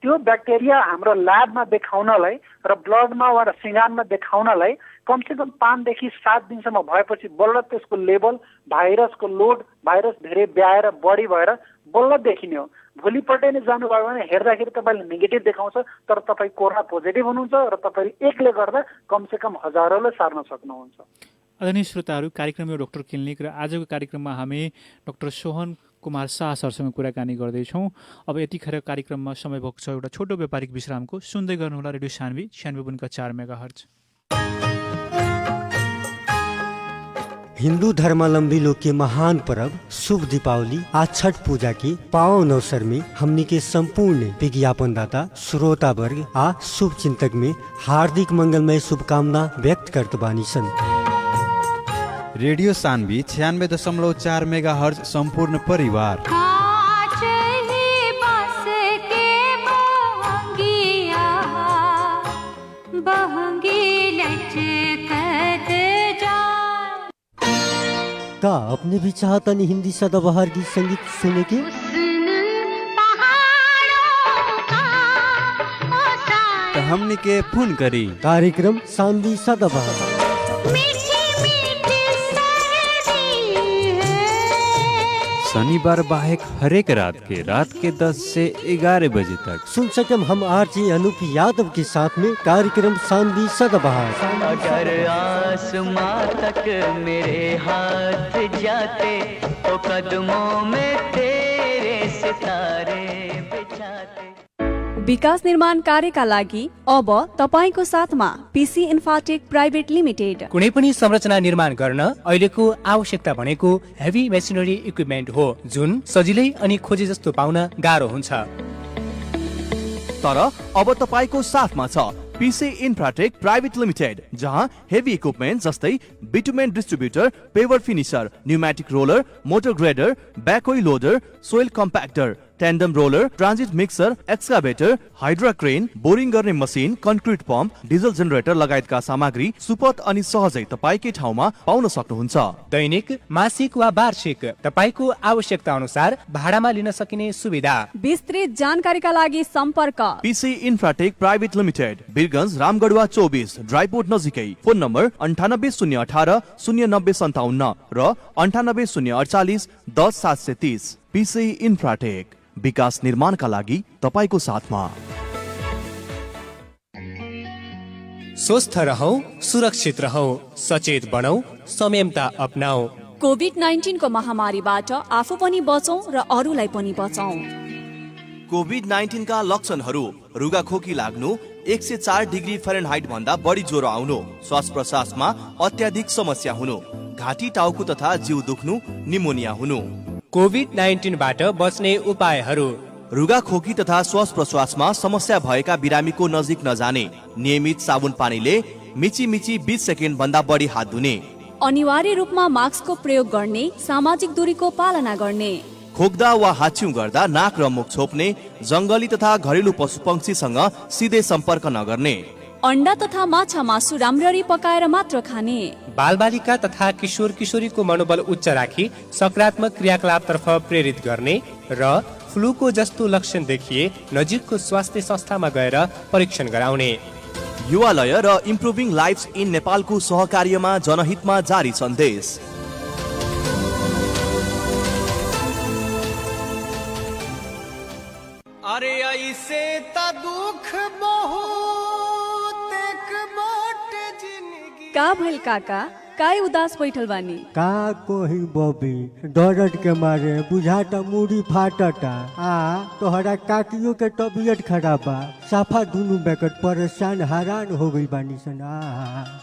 त्यो ब्याक्टेरिया हाम्रो ल्याबमा देखाउनलाई र ब्लडमा वा सिँगानमा देखाउनलाई कमसेकम 5 देखि 7 दिनसम्म भएपछि बल्ल त्यसको लेभल, भाइरसको लोड, भाइरस धेरै ब्याएर बढी भएर बल्ल देखिने हो। भोलिपल्टै नै जानुभयो भने हेर्दाखेरि तपाईँले नेगेटिभ देखाउँछ, तर तपाईँ कोरोना पोजिटिभ हुनुहुन्छ र तपाईँले एकले गर्दा कमसेकम हजारौँले सार्न सक्नुहुन्छ। आदरणीय श्रोताहरू, कार्यक्रम यो डाक्टर क्लिनिक र आजको कार्यक्रममा हामी डाक्टर सोहन कुमार शाह सरसँग कुराकानी गर्दैछौँ। अब यतिखेर कार्यक्रममा समय भएको छ एउटा छोटो व्यापारिक विश्रामको। सुन्दै गर्नुहोला रेडियो सान्वी 96.4 मेगाहर्ज। हिंदू धर्मावलंबी लोग के महान पर्व शुभ दीपावली आज छठ पूजा के पावन अवसर में हमनी के संपूर्ण विज्ञापनदाता श्रोता वर्ग आ शुभ चिंतक में हार्दिक मंगलमय शुभकामना व्यक्त करत बानी सन। रेडियो सान्वी 96.4 मेगाहर्ज संपूर्ण परिवार। का अपने भी चाहता नहीं हिंदी सदाबहार गीत संगीत सुने के? तो हमनी के फोन करी कार्यक्रम सान्वी सदाबहार। शनिवार बाहेक हरेक रात के 10 से 11 बजे तक सुन सकम हम आरजे अनूप यादव के साथ में कार्यक्रम सान्वी सदाबहार। अगर आसमां तक मेरे हाथ जाते तो कदमों में तेरे सितारे बिछाते। विकास निर्माण कार्यका लागि अब तपाईको साथमा पीसी इन्फाटेक प्राइभेट लिमिटेड। कुनै पनि संरचना निर्माण गर्न अहिलेको आवश्यकता भनेको हेभी मेसिनरी इक्विपमेन्ट हो, जुन सजिलै अनि खोजे जस्तो पाउन गाह्रो हुन्छ। तर अब तपाईको साथमा छ पीसी इन्फ्राटेक प्राइभेट लिमिटेड, जहाँ हेभी इक्विपमेन्ट जस्तै bitumen distributor, paver finisher, pneumatic roller, motor grader, backhoe loader, soil compactor, tandem roller, transit mixer, excavator, hydra crane, boring गर्ने machine, concrete pump, diesel generator लगायतका सामग्री सुपथ अनि सहजै तपाईकै ठाउँमा पाउन सक्नुहुन्छ। दैनिक, मासिक वा वार्षिक तपाईको आवश्यकता अनुसार भाडामा लिन सकिने सुविधा। विस्तृत जानकारीका लागि सम्पर्क PC infratech private limited, Birgunj, Ramgadhwa 24, dry port नजिकै। फोन नम्बर 980118 0957 र 9804 10730। पीसी इन्फ्राटेक, विकास निर्माणका लागि तपाईको साथमा। स्वस्थ रहौ, सुरक्षित रहौ, सचेत बनौ, संयमता अपनाऊ। कोभिड-19 को महामारीबाट आफू पनि बचौं र अरूलाई पनि बचाऊ। कोभिड-19 का लक्षणहरू: रुगाखोकी लाग्नु, 104 डिग्री फारेनहाइट भन्दा बढी ज्वरो आउनु, श्वास प्रश्वासमा अत्याधिक समस्या हुनु, घाँटी टाउको तथा जिउ दुख्नु, निमोनिया हुनु। कोभिड-19 बाट बच्ने उपायहरू: रुगाखोकी तथा श्वास प्रश्वासमा समस्या भएका बिरामीको नजिक नजाने, नियमित साबुन पानीले मिची 20 सेकेन्ड भन्दा बढी हात धुने, अनिवार्य रूपमा मास्कको प्रयोग गर्ने, सामाजिक दूरीको पालना गर्ने, खोक्दा वा हाच्छिउ गर्दा नाक र मुख छोप्ने, जंगली तथा घरेलु पशुपक्षीसँग सिधै सम्पर्क नगर्ने, अण्डा तथा माछा मासु राम्ररी पकाएर मात्र खाने, बालबालिका तथा किशोर किशोरीको मनोबल उच्च राखी सकारात्मक क्रियाकलापतर्फ प्रेरित गर्ने र फ्लूको जस्तो लक्षण देखिए नजिकको स्वास्थ्य संस्थामा गएर परीक्षण गराउने। युवालय र इम्प्रुभिङ लाइफ्स इन नेपालको सहकार्यमा जनहितमा जारी सन्देश। अरे ऐसे त दुख बहुत एक मोटे जिंदगी। का भइल काका, काय उदास बैठल बानी? का कोही बबी डरट के मारे बुझाता मुड़ी फाटता। तोहरा काकियो के तबीयत खराब बा, साफा दुनु बेकट परेशान हैरान हो गई बानी सन।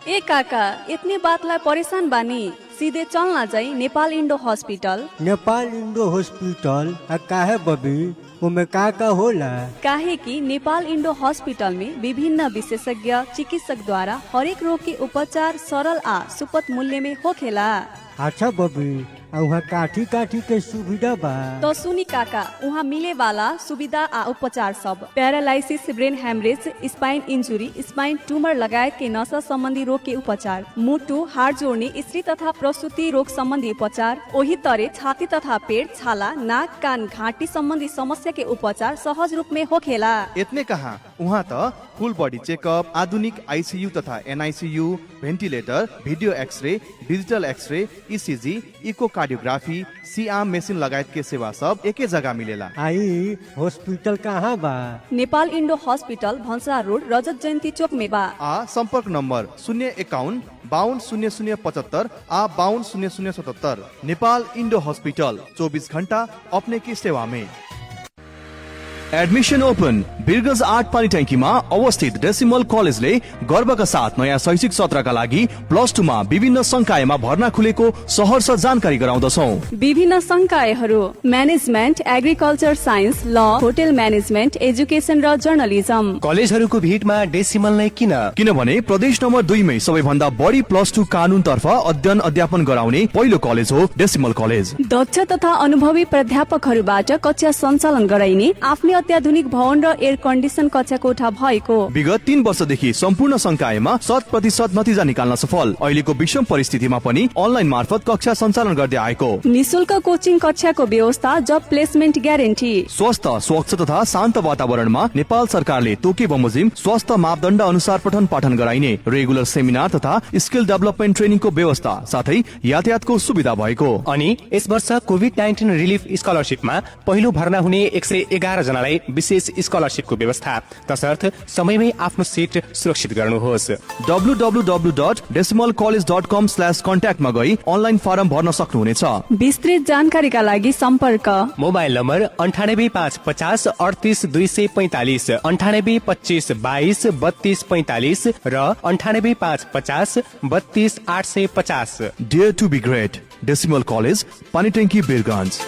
ए काका, इतने बातलाई परेशान बानी? सीधे चलना जाई Nepal Indo hospital. Nepal Indo hospital काहे बबी, उमे का होला? काहे कि नेपाल इंडो हॉस्पिटल में विभिन्न विशेषज्ञ चिकित्सक द्वारा हरेक रोग के उपचार सरल आ सुपथ मूल्य में होखेला। अच्छा बबी, वहाँ काठी के सुविधा बा? तो सुनी काका, वहाँ मिले वाला सुविधा आ उपचार सब paralysis, brain haemorrhage, spine injury, spine tumour लगायत के नसा संबंधी रोग के उपचार, मुटु, हाड जोड़ने, स्त्री तथा प्रसूति रोग संबंधी उपचार, वही तरह छाती तथा पेट, छाला, नाक, कान, घाटी संबंधी समस्या के उपचार सहज रूप में होखेला। इतने कहाँ, वहाँ त फुल बॉडी चेकअप, आधुनिक आईसीयू तथा NICU, ventilator, video x-ray, digital x-ray, ECG, echocardiography, C arm machine लगायत के सेवा सब एकै जगह मिलेला। आई हॉस्पिटल कहाँ बा? नेपाल इंडो हॉस्पिटल भंसा रोड, रजत जयन्ती चौक में बा। संपर्क नंबर 051 52 0075 52 0077। नेपाल इंडो हॉस्पिटल 24 घंटा अपने की सेवा में। Admission open. बिरगंज 8 पानी ट्याङ्कीमा अवस्थित डेसिमल कलेजले गर्वका साथ नयाँ शैक्षिक सत्रका लागि +2 मा विभिन्न संकायमा भर्ना खुलेको सहर्ष जानकारी गराउँदछौँ। विभिन्न संकायहरू म्यानेजमेन्ट, एग्रिकल्चर साइन्स, ल, होटल म्यानेजमेन्ट, एजुकेसन र जर्नलिजम। कलेजहरूको भिडमा डेसिमल नै किन? किनभने प्रदेश नम्बर 2 मै सबैभन्दा बढी +2 कानूनतर्फ अध्ययन अध्यापन गराउने पहिलो कलेज हो डेसिमल कलेज। दक्ष तथा अनुभवी प्राध्यापकहरूबाट कक्षा सञ्चालन गराइने, आफ्नै अत्याधुनिक भवन र एयर कन्डिसन कक्षा कोठा भएको। विगत 3 वर्षदेखि सम्पूर्ण संकायमा 100% नतिजा निकाल्न सफल। अहिलेको विषम परिस्थितिमा पनि अनलाइन मार्फत कक्षा सञ्चालन गर्दै आएको। निशुल्क कोचिङ कक्षाको व्यवस्था, जब प्लेसमेन्ट ग्यारेन्टी। स्वस्थ, स्वच्छ तथा शान्त वातावरणमा नेपाल सरकारले तोके बमोजिम स्वस्थ मापदण्ड अनुसार पठन पाठन गराइने, रेगुलर सेमिनार तथा स्किल डेभलपमेन्ट ट्रेनिङको व्यवस्था, साथै यातायातको सुविधा भएको। अनि यस वर्ष कोभिड-19 रिलिफ स्कलरशिपमा पहिलो भर्ना हुने 111 जनालाई विशेष स्कलरशिपको व्यवस्था, तसर्थ समयमै आफ्नो सिट सुरक्षित गर्नुहोस्। www.decimalcollege.com/contact मा गई अनलाइन फारम भर्न सक्नुहुनेछ। विस्तृत जानकारीका लागि सम्पर्क मोबाइल नम्बर 9855 38 245, 9825 22 32 45 र 9855 32 850। Dare to be great. Decimal college, Panitanki, Birgunj.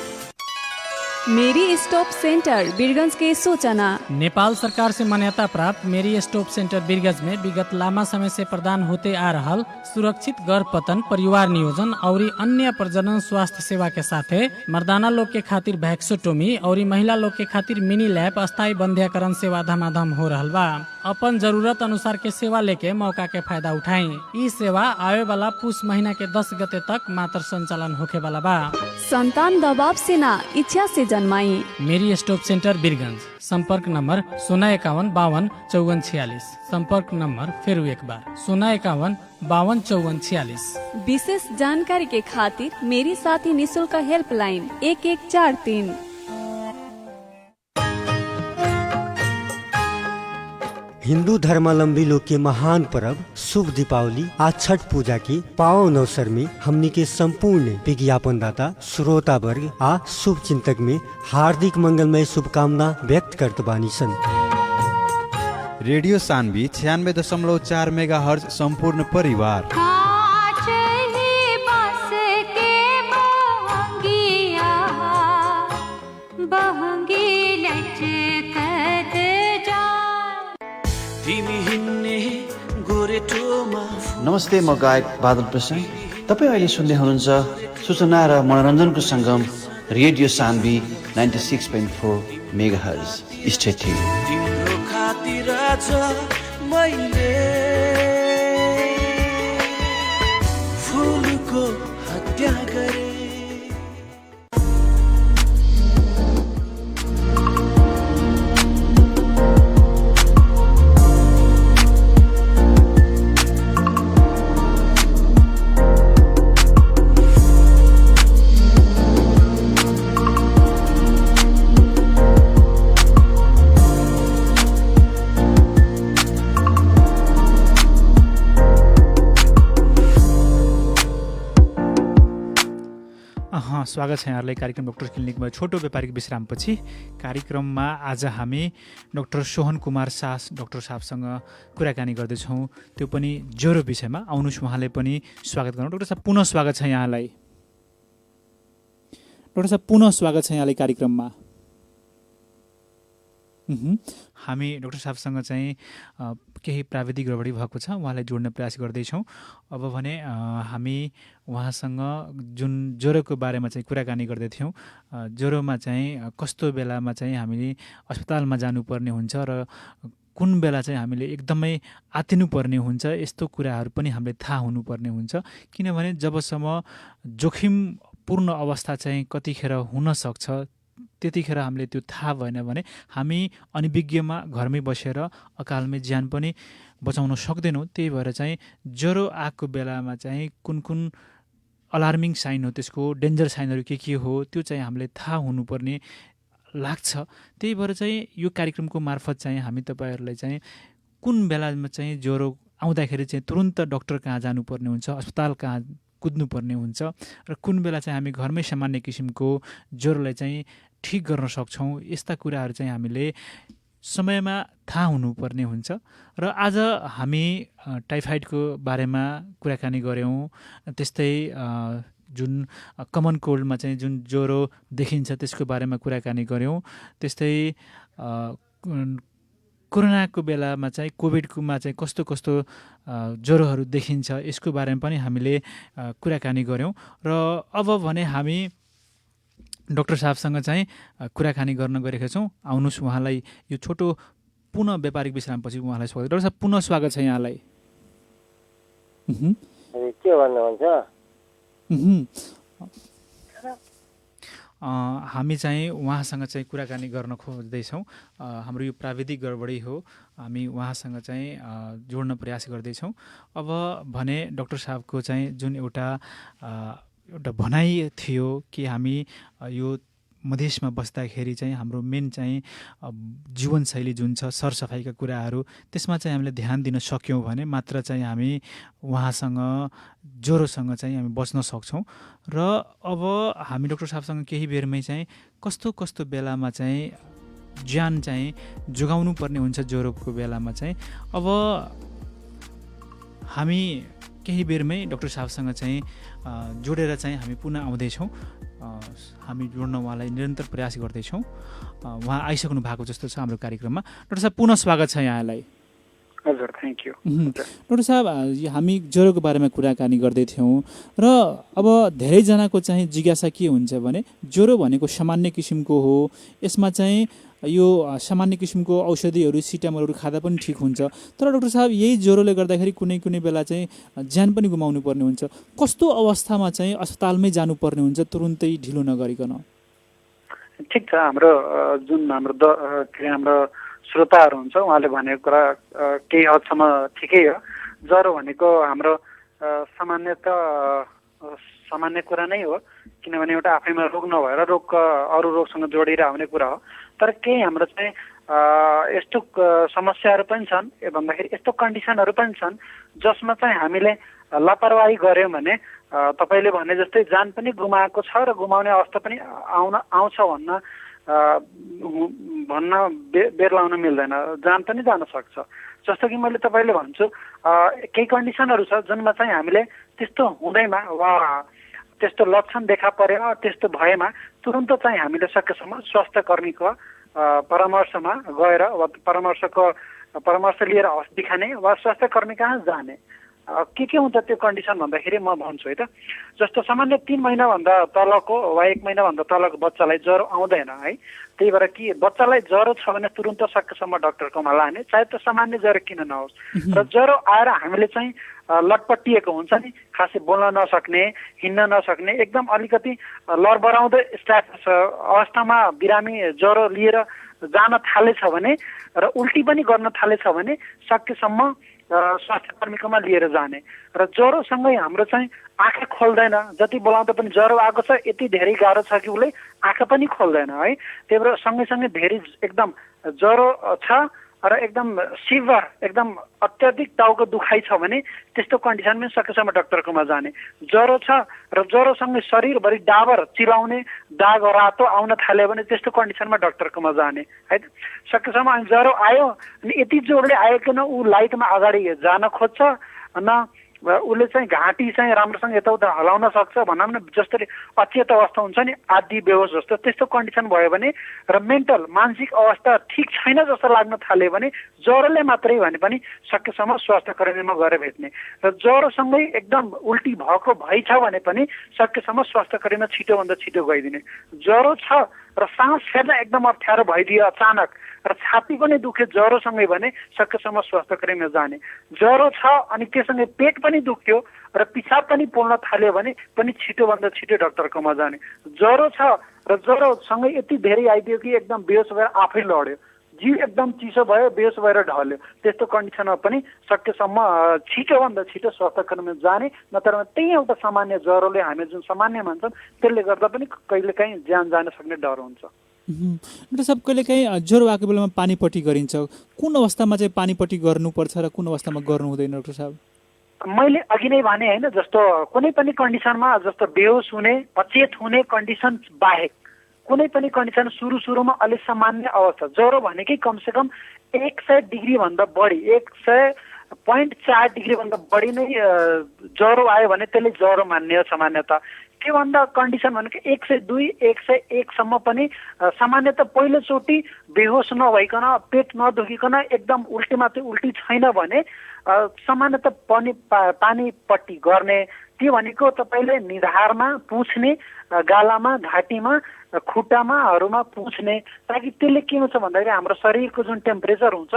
Marie Stopes centre Birgunj के सूचना। नेपाल सरकार से मान्यता प्राप्त मेरी स्टॉप सेंटर बीरगंज में विगत लंबा समय से प्रदान होते आ रहा सुरक्षित गर्भपतन, परिवार नियोजन और अन्य प्रजनन स्वास्थ्य सेवा के साथ मर्दाना लोग के खातिर वैक्सोटोमी और महिला लोग के खातिर मिनी लैब अस्थायी बंध्याकरण सेवा धमाधम हो रहा बा। अपन जरूरत अनुसार के सेवा लेके मौका के फायदा उठाई। ई सेवा आवे वाला पुष महीना के 10 गते तक मात्र संचालन होखे वाला बा। संतान दबाव से ना, इच्छा से जन्माई। मेरी स्टॉप सेंटर बीरगंज। संपर्क नंबर 051 52 54 46। संपर्क नंबर फिर एक बार 051 52 54 46। विशेष जानकारी के खातिर मेरी साथी निशुल्क हेल्पलाइन 1143। हिंदू धर्मावलंबी लोग के महान पर्व शुभ दीपावली आज छठ पूजा के पावन अवसर में हमनी के संपूर्ण विज्ञापनदाता, श्रोता वर्ग आ शुभ चिंतक में हार्दिक मंगलमय शुभकामना व्यक्त करत बानी सन। रेडियो सान्वी 96.4 मेगाहर्ज संपूर्ण परिवार। नमस्ते, म गायक बादल प्रसाई। तपाईँ अहिले सुन्दै हुनुहुन्छ सूचना र मनोरञ्जनको सङ्गम radio Sanvi 96.4 megahertz. Stay tune. तिम्रो खातिर मैले फुलको हत्या गरे। स्वागत छ यहाँहरूलाई कार्यक्रम डाक्टर क्लिनिकमा। छोटो व्यापारिक विश्रामपछि कार्यक्रममा आज हामी डाक्टर सोहन कुमार सास डाक्टर साहबसँग कुराकानी गर्दैछौँ, त्यो पनि ज्वरो विषयमा। आउनुहोस् उहाँले पनि स्वागत गरौँ। डाक्टर साहब पुनः स्वागत छ यहाँलाई। डाक्टर साहब पुनः स्वागत छ यहाँलाई कार्यक्रममा। हामी डाक्टर साहबसँग चाहिँ केही प्राविधिक गडबडी भएको छ, उहाँलाई जोड्ने प्रयास गर्दैछौँ। अब भने हामी उहाँसँग जुन ज्वरोको बारेमा चाहिँ कुराकानी गर्दैथ्यौँ, ज्वरोमा चाहिँ कस्तो बेलामा चाहिँ हामीले अस्पतालमा जानुपर्ने हुन्छ र कुन बेला चाहिँ हामीले एकदमै आतिनुपर्ने हुन्छ, यस्तो कुराहरू पनि हामीले थाहा हुनुपर्ने हुन्छ। किनभने जबसम्म जोखिमपूर्ण अवस्था चाहिँ कतिखेर हुनसक्छ त्यतिखेर हामीले त्यो थाहा भएन भने हामी अनिविज्ञमा घरमै बसेर अकालमै ज्यान पनि बचाउन सक्दैनौँ। त्यही भएर चाहिँ ज्वरो आएको बेलामा चाहिँ कुन कुन अलार्मिङ साइन हो, त्यसको डेन्जर साइनहरू के हो, त्यो चाहिँ हामीले थाहा हुनुपर्ने लाग्छ। त्यही भएर चाहिँ यो कार्यक्रमको मार्फत चाहिँ हामी तपाईँहरूलाई चाहिँ कुन बेलामा चाहिँ ज्वरो आउँदाखेरि चाहिँ तुरुन्त डाक्टर कहाँ जानुपर्ने हुन्छ, अस्पताल कहाँ कुद्नुपर्ने हुन्छ र कुन बेला चाहिँ हामी घरमै सामान्य किसिमको ज्वरोलाई चाहिँ ठिक गर्न सक्छौँ, यस्ता कुराहरू चाहिँ हामीले समयमा थाहा हुनुपर्ने हुन्छ। र आज हामी टाइफाइडको बारेमा कुराकानी गऱ्यौँ, त्यस्तै जुन कमन कोल्डमा चाहिँ जुन ज्वरो देखिन्छ त्यसको बारेमा कुराकानी गऱ्यौँ, त्यस्तै कोरोनाको बेलामा चाहिँ कोभिडकोमा चाहिँ कस्तो कस्तो ज्वरोहरू देखिन्छ यसको बारेमा पनि हामीले कुराकानी गऱ्यौँ। र अब भने हामी डाक्टर साहबसँग चाहिँ कुराकानी गर्न गएका छौँ। आउनुहोस् उहाँलाई यो छोटो पुनः व्यापारिक विश्रामपछि उहाँलाई स्वागत। डाक्टर साहब पुनः स्वागत छ यहाँलाई। के भन्नुहुन्छ? हामी चाहिँ उहाँसँग चाहिँ कुराकानी गर्न खोज्दैछौँ। हाम्रो यो प्राविधिक गडबडी हो, हामी उहाँसँग चाहिँ जोड्न प्रयास गर्दैछौँ। अब भने डाक्टर साहबको चाहिँ जुन एउटा भनाइ थियो कि हामी यो मधेसमा बस्दाखेरि चाहिँ हाम्रो मेन चाहिँ जीवनशैली जुन छ सरसफाइका कुराहरू त्यसमा चाहिँ हामीले ध्यान दिन सक्यौँ भने मात्र चाहिँ हामी उहाँसँग ज्वरोसँग चाहिँ हामी बच्न सक्छौँ। र अब हामी डाक्टर साहबसँग केही बेरमै चाहिँ कस्तो कस्तो बेलामा चाहिँ ज्यान चाहिँ जोगाउनु पर्ने हुन्छ ज्वरोको बेलामा चाहिँ अब हामी केही बेरमै डाक्टर साहबसँग चाहिँ जोडेर चाहिँ हामी पुनः आउँदैछौँ। हामी जोड्न उहाँलाई निरन्तर प्रयास गर्दैछौँ। उहाँ आइसक्नु भएको जस्तो छ हाम्रो कार्यक्रममा। डाक्टर साहब पुनः स्वागत छ यहाँलाई। हजुर, थ्याङ्क यू। डाक्टर साहब हामी ज्वरोको बारेमा कुराकानी गर्दै थियौँ र अब धेरैजनाको चाहिँ जिज्ञासा के हुन्छ भने ज्वरो भनेको सामान्य किसिमको हो, यसमा चाहिँ यो सामान्य किसिमको औषधिहरू सिटामोलहरू खाँदा पनि ठिक हुन्छ, तर डाक्टर साहब यही ज्वरोले गर्दाखेरि कुनै कुनै बेला चाहिँ ज्यान पनि गुमाउनु पर्ने हुन्छ। कस्तो अवस्थामा चाहिँ अस्पतालमै जानुपर्ने हुन्छ तुरुन्तै ढिलो नगरिकन? ठिक छ, हाम्रो जुन हाम्रो श्रोताहरू हुन्छ उहाँले भनेको कुरा केही हदसम्म ठिकै हो। ज्वरो भनेको हाम्रो सामान्य कुरा नै हो, किनभने एउटा आफैमा रोग नभएर अरू रोगसँग जोडेर आउने कुरा हो। तर केही हाम्रो चाहिँ यस्तो समस्याहरू पनि छन् भन्दाखेरि यस्तो कन्डिसनहरू पनि छन् जसमा चाहिँ हामीले लापरवाही गऱ्यौँ भने तपाईँले भने जस्तै जान पनि गुमाएको छ र गुमाउने अवस्था पनि आउँछ भन्न बेर लाउन मिल्दैन, जान पनि जान सक्छ। जस्तो कि मैले तपाईँले भन्छु केही कन्डिसनहरू छ जुनमा चाहिँ हामीले त्यस्तो हुँदैमा वा त्यस्तो लक्षण देखा परेमा त्यस्तो भएमा तुरन्त चाहिँ हामीले सकेसम्म स्वास्थ्य कर्मीको परामर्शमा गएर वा परामर्श लिएर औषधि खाने वा स्वास्थ्य कर्मी कहाँ जाने। के हुन्छ त्यो कन्डिसन भन्दाखेरि म भन्छु है त। जस्तो सामान्य 3 महिनाभन्दा तलको वा 1 महिनाभन्दा तलको बच्चालाई ज्वरो आउँदैन है, त्यही भएर कि बच्चालाई ज्वरो छ भने तुरन्त सकेसम्म डाक्टरकोमा लाने, चाहे त सामान्य ज्वरो किन नहोस्। र ज्वरो आएर हामीले चाहिँ लटपटिएको हुन्छ नि, खासै बोल्न नसक्ने, हिँड्न नसक्ने, एकदम अलिकति लरबराउँदै स्ट्याटस अवस्थामा बिरामी ज्वरो लिएर जान थालेछ भने र उल्टी पनि गर्न थालेछ भने सकेसम्म स्वास्थ्य कर्मीकोमा लिएर जाने। र ज्वरोसँगै हाम्रो चाहिँ आँखा खोल्दैन, जति बोलाउँदा पनि ज्वरो आएको छ यति धेरै गाह्रो छ कि उसले आँखा पनि खोल्दैन है। त्यही भएर सँगैसँगै धेरै एकदम ज्वरो छ र एकदम सिभर एकदम अत्याधिक टाउको दुखाइ छ भने त्यस्तो कन्डिसनमा सकेसम्म डाक्टरकोमा जाने। ज्वरो छ र ज्वरोसँगै शरीरभरि डाबर चिलाउने दाग रातो आउन थाल्यो भने त्यस्तो कन्डिसनमा डाक्टरकोमा जाने है। सकेसम्म अनि ज्वरो आयो अनि यति जोडले आयो कि न ऊ लाइटमा अगाडि जान खोज्छ न उसले चाहिँ घाँटी चाहिँ राम्रोसँग यताउता हलाउन सक्छ भनौँ न, जसरी अचेत अवस्था हुन्छ नि आदि बेहोस जस्तो त्यस्तो कन्डिसन भयो भने र मेन्टल मानसिक अवस्था ठिक छैन जस्तो लाग्न थाल्यो भने ज्वरोले मात्रै भने पनि सकेसम्म स्वास्थ्य कर्मीमा गएर भेट्ने। र ज्वरोसँगै एकदम उल्टी भएको भइछ भने पनि सकेसम्म स्वास्थ्य कर्मीमा छिटोभन्दा छिटो गइदिने। ज्वरो छ र सास फेर्न एकदम अप्ठ्यारो भइदियो अचानक र छाती पनि दुख्यो ज्वरोसँगै भने सकेसम्म स्वास्थ्य कर्मीमा जाने। ज्वरो छ अनि त्यससँगै पेट पनि दुख्यो र पिसाब पनि पोल्न थाल्यो भने पनि छिटोभन्दा छिटो डाक्टरकोमा जाने। ज्वरो छ र ज्वरोसँगै यति धेरै आइदियो कि एकदम बेहोस भएर आफै लड्यो, जिउ एकदम चिसो भयो, बेहोस भएर ढल्यो, त्यस्तो कन्डिसनमा पनि सकेसम्म छिटोभन्दा छिटो स्वास्थ्य कर्मीमा जाने। नत्र त्यही एउटा सामान्य ज्वरोले हामी जुन सामान्य भन्छौँ त्यसले गर्दा पनि कहिलेकाहीँ ज्यान जान सक्ने डर हुन्छ। डाक्टर साहब कहिलेकाहीँ ज्वरो आएको बेलामा पानीपट्टि गरिन्छ, कुन अवस्थामा चाहिँ पानीपट्टि गर्नुपर्छ र कुन अवस्थामा गर्नु हुँदैन डाक्टर साहब? मैले अघि नै भने होइन, जस्तो कुनै पनि कन्डिसनमा जस्तो बेहोस हुने अचेत हुने कन्डिसन बाहेक कुनै पनि कन्डिसन सुरुमा अलि सामान्य अवस्था, ज्वरो भनेकै कमसेकम 100 डिग्रीभन्दा बढी 100.4 डिग्रीभन्दा बढी नै ज्वरो आयो भने त्यसले ज्वरो मान्ने हो सामान्यतः। त्योभन्दा कन्डिसन भनेको 102 101 सम्म पनि सामान्यतः पहिलोचोटि बेहोस नभइकन पेट नदुखिकन एकदम उल्टीमाथि उल्टी छैन भने सामान्यतः पानी पट्टी गर्ने। त्यो भनेको तपाईँले निधारमा पुछ्ने, गालामा, घाँटीमा, खुट्टामाहरूमा पुछ्ने, ताकि त्यसले के हुन्छ भन्दाखेरि हाम्रो शरीरको जुन टेम्परेचर हुन्छ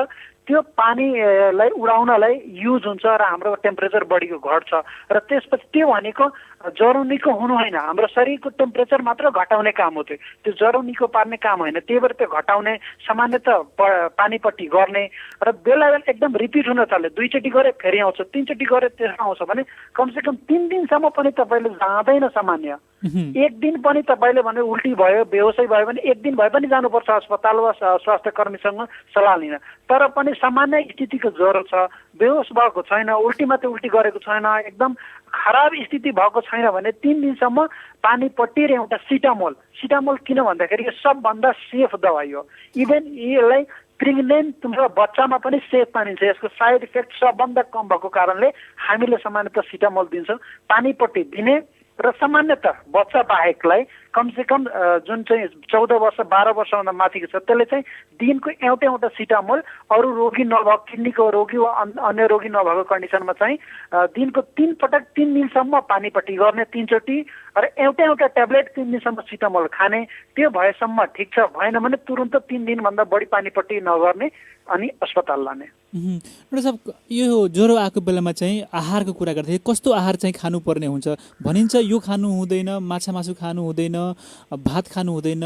त्यो पानीलाई उडाउनलाई युज हुन्छ र हाम्रो टेम्परेचर बढीको घट्छ। र त्यसपछि त्यो भनेको ज्वरो निको हुनु होइन, हाम्रो शरीरको टेम्परेचर मात्र घटाउने काम हो। त्यो ज्वरो निको पार्ने काम होइन। त्यही भएर त्यो घटाउने सामान्यतः पानीपट्टि गर्ने र बेला बेला एकदम रिपिट हुन थाल्यो, 2 चोटि गरे फेरि आउँछ, 3 चोटि गरे तेस्रो आउँछ भने कमसेकम 3 दिनसम्म पनि तपाईँले जाँदैन सामान्य। 1 दिन पनि तपाईँले भने उल्टी भयो बेहोसै भयो भने 1 दिन भए पनि जानुपर्छ अस्पताल वा स्वास्थ्य कर्मीसँग सल्लाह लिन। तर पनि सामान्य स्थितिको ज्वरो छ, बेहोस भएको छैन, उल्टीमाथि उल्टी गरेको छैन, एकदम खराब स्थिति भएको छैन भने 3 दिनसम्म पानीपट्टी र एउटा सिटामोल किन भन्दाखेरि यो सबभन्दा सेफ दबाई हो। इभन यसलाई प्रेग्नेन्ट बच्चामा पनि सेफ मानिन्छ। यसको साइड इफेक्ट सबभन्दा कम भएको कारणले हामीले सामान्यतः सिटामोल दिन्छौँ। पानीपट्टी दिने र सामान्यतः बच्चा बाहेकलाई कमसेकम जुन चाहिँ 14 वर्ष 12 वर्षभन्दा माथिको छ त्यसले चाहिँ दिनको एउटा सिटामोल, अरू रोगी नभएको किडनीको रोगी वा अन्य रोगी नभएको कन्डिसनमा चाहिँ दिनको 3 पटक 3 दिनसम्म पानीपट्टी गर्ने 3 चोटि र एउटा ट्याब्लेट 3 दिनसम्म सिटामोल खाने। त्यो भएसम्म ठिक छ, भएन भने तुरुन्त 3 दिनभन्दा बढी पानीपट्टी नगर्ने अनि अस्पताल लाने। डाक्टर साहब, यो ज्वरो आएको बेलामा चाहिँ आहारको कुरा गर्दाखेरि कस्तो आहार चाहिँ खानुपर्ने हुन्छ? भनिन्छ यो खानु हुँदैन, माछा मासु खानु हुँदैन, भात खानु हुँदैन,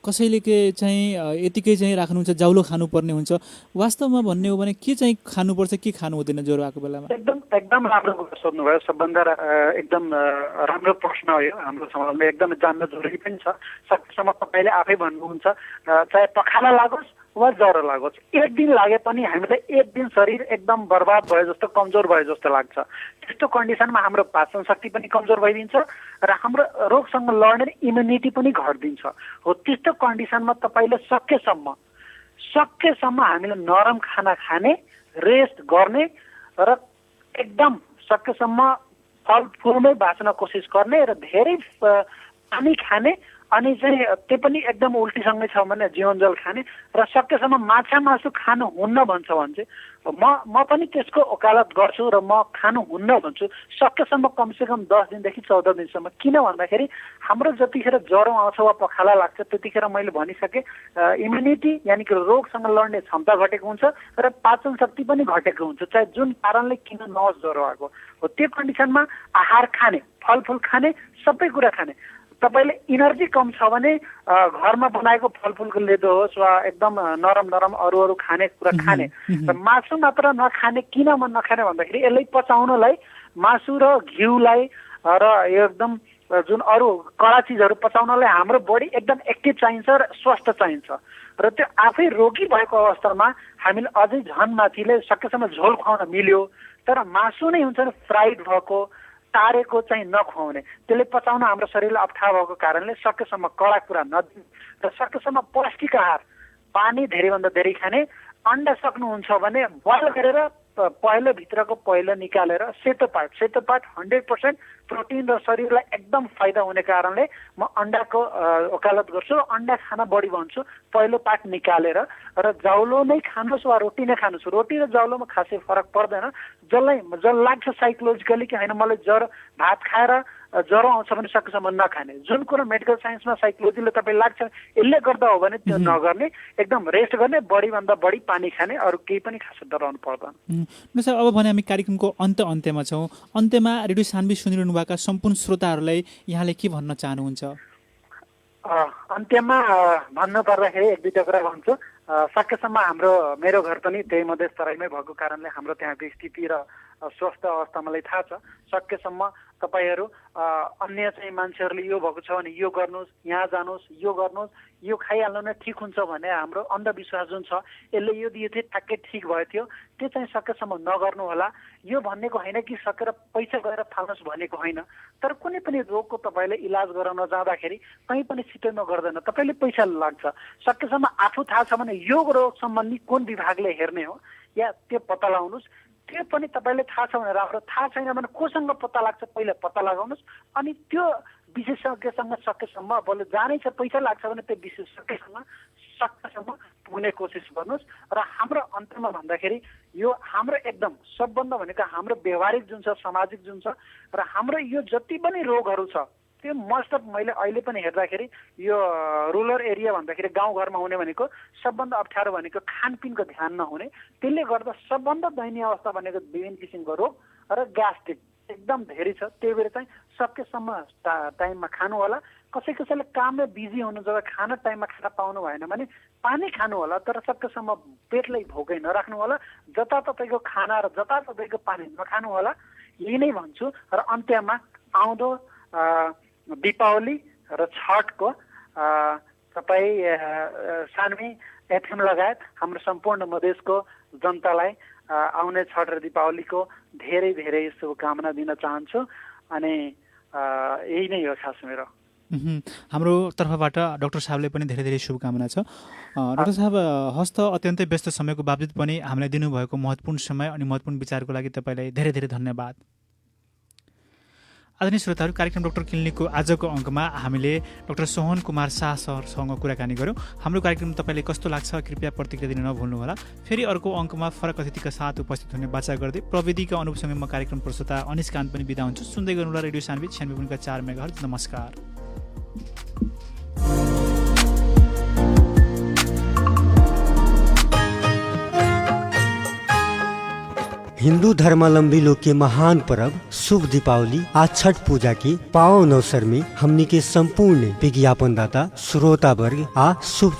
कसैले चाहिँ यतिकै चाहिँ राख्नुहुन्छ जाउलो खानुपर्ने हुन्छ। वास्तवमा भन्ने हो भने के चाहिँ खानुपर्छ, के खानु हुँदैन ज्वरो आएको बेलामा? एकदम राम्रो कुरा सोध्नुभयो। सबभन्दा एकदम राम्रो प्रश्न हो यो। हाम्रो समाजमा एकदम जान्न जरुरी पनि छ। सकेसम्म तपाईँले आफै भन्नुहुन्छ, चाहे पखाला लागोस् वा ज्वरो लागोस्, 1 दिन लागे पनि हामीलाई 1 दिन शरीर एकदम बर्बाद भयो जस्तो, कमजोर भयो जस्तो लाग्छ। त्यस्तो कन्डिसनमा हाम्रो पाचन शक्ति पनि कमजोर भइदिन्छ र हाम्रो रोगसँग लड्ने इम्युनिटी पनि घट्दिन्छ। हो त्यस्तो कन्डिसनमा तपाईँले सकेसम्म हामीले नरम खाना खाने, रेस्ट गर्ने र एकदम सकेसम्म फलफुलमै बाँच्न कोसिस गर्ने र धेरै पानी खाने, अनि चाहिँ त्यो पनि एकदम उल्टीसँगै छ भने जीवनजल खाने र सकेसम्म माछा मासु खानु हुन्न भन्छ भने चाहिँ म पनि त्यसको वकालत गर्छु र म खानु हुन्न भन्छु। सकेसम्म कमसेकम 10 दिनदेखि 14 दिनसम्म। किन भन्दाखेरि हाम्रो जतिखेर ज्वरो आउँछ वा पखाला लाग्छ त्यतिखेर मैले भनिसकेँ इम्युनिटी यानि कि रोगसँग लड्ने क्षमता घटेको हुन्छ र पाचन शक्ति पनि घटेको हुन्छ, चाहे जुन कारणले किन नहोस् ज्वरो आएको हो। त्यो कन्डिसनमा आहार खाने, फलफुल खाने, सबै कुरा खाने। तपाईँले इनर्जी कम छ भने घरमा बनाएको फलफुलको लेदो होस् वा एकदम नरम अरू खाने कुरा खाने। र मासु मात्र नखाने, किन नखाने भन्दाखेरि यसलाई पचाउनलाई मासु र घिउलाई र एकदम जुन अरू कडा चिजहरू पचाउनलाई हाम्रो बडी एकदम एक्टिभ चाहिन्छ र स्वस्थ चाहिन्छ। र त्यो आफै रोगी भएको अवस्थामा हामीले अझै झन माथिले सकेसम्म झोल खुवाउन मिल्यो, तर मासु नै हुन्छ नि फ्राइड भएको, तारेको चाहिँ नखुवाउने, त्यसले पचाउन हाम्रो शरीरलाई अप्ठ्यारो भएको कारणले सकेसम्म कडा कुरा नदिने र सकेसम्म पौष्टिक आहार, पानी धेरैभन्दा धेरै खाने। अन्डा सक्नुहुन्छ भने बोइल गरेर पहिलो निकालेर सेतो पार्ट 100% प्रोटिन र शरीरलाई एकदम फाइदा हुने कारणले म अन्डाको वकालत गर्छु र अन्डा खान बढी भन्छु। पहिलो पार्ट निकालेर र जाउलो नै खानुहोस् वा रोटी नै खानुहोस्। रोटी र जाउलोमा खासै फरक पर्दैन। जसलाई लाग्छ साइकोलोजिकली कि होइन मलाई भात खाएर ज्वरो आउँछ भने सकेसम्म नखाने, जुन कुरा मेडिकल साइन्समा साइकोलोजीले तपाईँ लाग्छ यसले गर्दा हो भने त्यो नगर्ने, एकदम रेस्ट गर्ने, बढीभन्दा बढी पानी खाने, अरू केही पनि खासै डराउनु पर्दैन। सर, अब भने हामी कार्यक्रमको अन्त्यमा छौँ। अन्त्यमा रेडियो सान्वी सुनिरहनुभएका सम्पूर्ण श्रोताहरूलाई यहाँले के भन्न चाहनुहुन्छ? अन्त्यमा भन्नु पर्दाखेरि 1-2 कुरा भन्छु। सकेसम्म मेरो घर पनि त्यही मधेस तराईमै भएको कारणले हाम्रो त्यहाँको स्थिति र स्वास्थ्य अवस्था मलाई थाहा छ। सकेसम्म तपाईँहरू अन्य चाहिँ मान्छेहरूले यो भएको छ भने यो गर्नुहोस्, यहाँ जानुहोस्, यो गर्नुहोस्, यो खाइहाल्नु नै ठिक हुन्छ भने हाम्रो अन्धविश्वास जुन छ यसले यो दिए थियो ठ्याक्कै ठिक भयो थियो त्यो चाहिँ सकेसम्म नगर्नु होला। यो भन्नेको होइन कि सकेर पैसा गएर फाल्नुहोस् भनेको होइन, तर कुनै पनि रोगको तपाईँले इलाज गराउन जाँदाखेरि कहीँ पनि छिटैमा गर्दैन, तपाईँले पैसा लाग्छ। सकेसम्म आफू थाहा छ भने यो रोग सम्बन्धी कुन विभागले हेर्ने हो या त्यो पत्ता लगाउनुहोस्। त्यो पनि तपाईँले थाहा छ भने राम्रो, थाहा छैन भने कोसँग पत्ता लाग्छ पहिला पत्ता लगाउनुहोस्, अनि त्यो विशेषज्ञसँग सकेसम्म अब जानै छ पैसा लाग्छ भने त्यो विशेषज्ञसँग सकेसम्म पुग्ने कोसिस गर्नुहोस्। र हाम्रो अन्तमा भन्दाखेरि यो हाम्रो एकदम सबभन्दा भनेको हाम्रो व्यवहारिक जुन छ, सामाजिक जुन छ र हाम्रो यो जति पनि रोगहरू छ त्यो मोस्ट अफ मैले अहिले पनि हेर्दाखेरि यो रुरल एरिया भन्दाखेरि गाउँघरमा हुने भनेको सबभन्दा अप्ठ्यारो भनेको खानपिनको ध्यान नहुने, त्यसले गर्दा सबभन्दा दयनीय अवस्था भनेको विभिन्न किसिमको रोग र ग्यास्ट्रिक एकदम धेरै छ। त्यही भएर चाहिँ सकेसम्म टाइममा खानु होला। कसैले काममा बिजी हुनुहुन्छ र खाना टाइममा खाना पाउनु भएन भने पानी खानु होला, तर सकेसम्म पेटलाई भोकै नराख्नु होला। जताततैको खाना र जताततैको पानी नखानु होला, यही नै भन्छु। र अन्त्यमा आउँदो दीपावली र छठको तपाईँ सानवी एफएम लगायत हाम्रो सम्पूर्ण मधेसको जनतालाई आउने छठ र दीपावलीको धेरै धेरै शुभकामना दिन चाहन्छु। अनि यही नै हो खास मेरो। हाम्रो तर्फबाट डाक्टर साहबले पनि धेरै धेरै शुभकामना छ। डाक्टर साहब, हस्त अत्यन्तै व्यस्त समयको बावजुद पनि हामीलाई दिनुभएको महत्त्वपूर्ण समय अनि महत्त्वपूर्ण विचारको लागि तपाईँलाई धेरै धेरै धन्यवाद। आदरणीय श्रोताहरू, कार्यक्रम डाक्टर क्लिनिकको आजको अङ्कमा हामीले डाक्टर सोहन कुमार शाह सरसँग कुराकानी गऱ्यौँ। हाम्रो कार्यक्रम तपाईँलाई कस्तो लाग्छ कृपया प्रतिक्रिया दिन नभुल्नुहोला। फेरि अर्को अङ्कमा फरक अतिथिका साथ उपस्थित हुने बाचा गर्दै प्रविधिका अनुपसँगै म कार्यक्रम प्रस्तुता अनिश कान्त पनि बिदा हुन्छु। सुन्दै गर्नुहोला रेडियो सानवी 96.4 मेगाहर्ज। नमस्कार। हिंदू धर्मावलंबी लोग के महान पर्व शुभ दीपावली आज छठ पूजा के पावन अवसर में हमनी के संपूर्ण विज्ञापनदाता श्रोता वर्ग आ शुभ